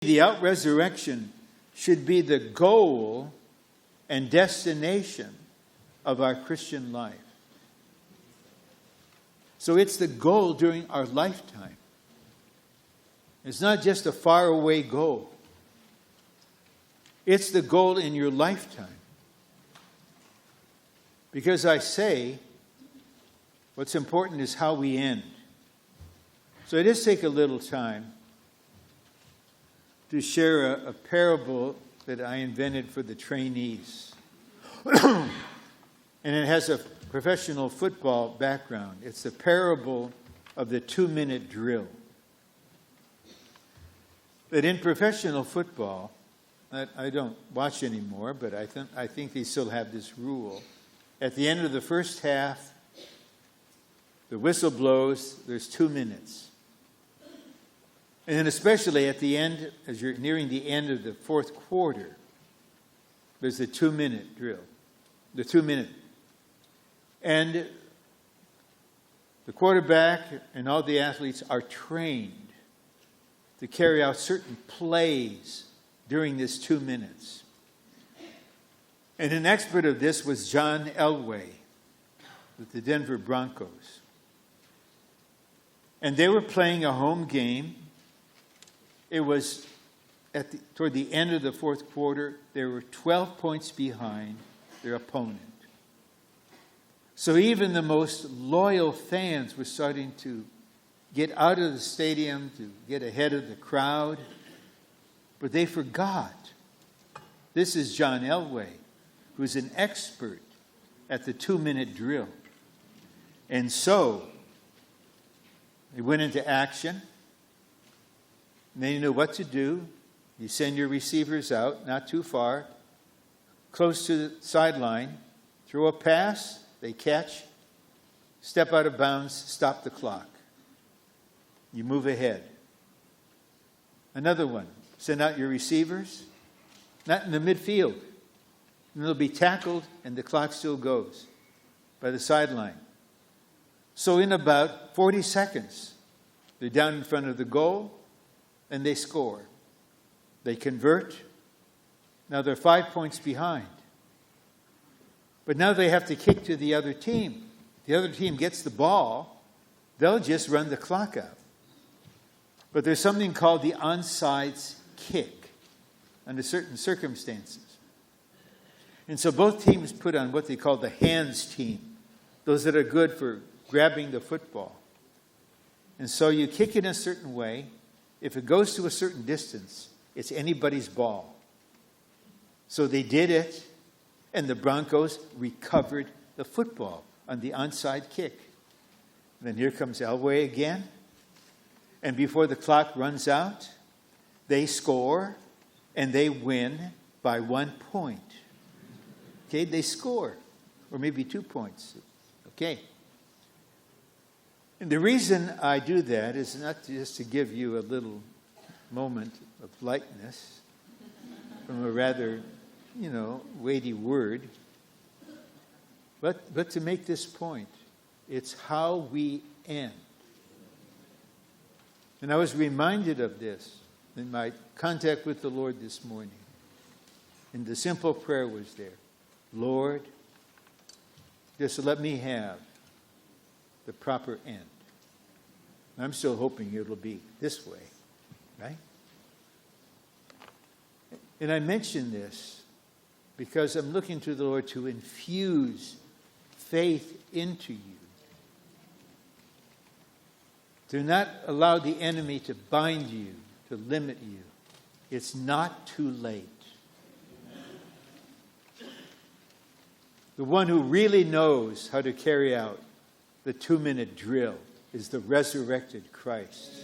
The out-resurrection should be the goal and destination of our Christian life. So it's the goal during our lifetime. It's not just a faraway goal. It's the goal in your lifetime. Because I say, what's important is how we end. So I just take a little time to share a parable that I invented for the trainees. And it has a professional football background. It's the parable of the 2-minute drill. That in professional football, I don't watch anymore, but I think they still have this rule. At the end of the first half, the whistle blows, there's 2 minutes. And then especially at the end, as you're nearing the end of the fourth quarter, there's the 2-minute drill. The 2-minute. And the quarterback and all the athletes are trained to carry out certain plays during this 2 minutes. And an expert of this was John Elway with the Denver Broncos. And they were playing a home game. It was toward the end of the fourth quarter. They were 12 points behind their opponent. So even the most loyal fans were starting to get out of the stadium to get ahead of the crowd. But they forgot. This is John Elway, who's an expert at the 2-minute drill. And so they went into action. And they knew what to do. You send your receivers out, not too far, close to the sideline, throw a pass, they catch, step out of bounds, stop the clock. You move ahead. Another one, send out your receivers, not in the midfield. And they'll be tackled and the clock still goes by the sideline. So in about 40 seconds, they're down in front of the goal and they score. They convert. Now they're 5 points behind. But now they have to kick to the other team. The other team gets the ball, they'll just run the clock out. But there's something called the onside kick under certain circumstances. And so both teams put on what they call the hands team, those that are good for grabbing the football. And so you kick it in a certain way. If it goes to a certain distance, it's anybody's ball. So they did it, and the Broncos recovered the football on the onside kick. And then here comes Elway again. And before the clock runs out, they score, and they win by 1 point. Okay, they score, or maybe 2 points. Okay. And the reason I do that is not just to give you a little moment of lightness from a rather, weighty word, but to make this point. It's how we end. And I was reminded of this in my contact with the Lord this morning. And the simple prayer was there. Lord, just let me have the proper end. I'm still hoping it'll be this way, right? And I mention this because I'm looking to the Lord to infuse faith into you. Do not allow the enemy to bind you, to limit you. It's not too late. The one who really knows how to carry out the 2-minute drill is the resurrected Christ.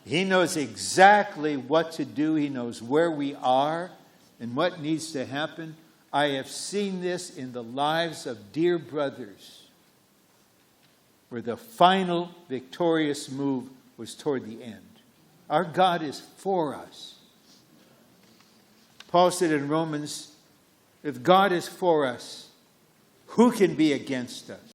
He knows exactly what to do. He knows where we are and what needs to happen. I have seen this in the lives of dear brothers, where the final victorious move was toward the end. Our God is for us. Paul said in Romans, if God is for us, who can be against us?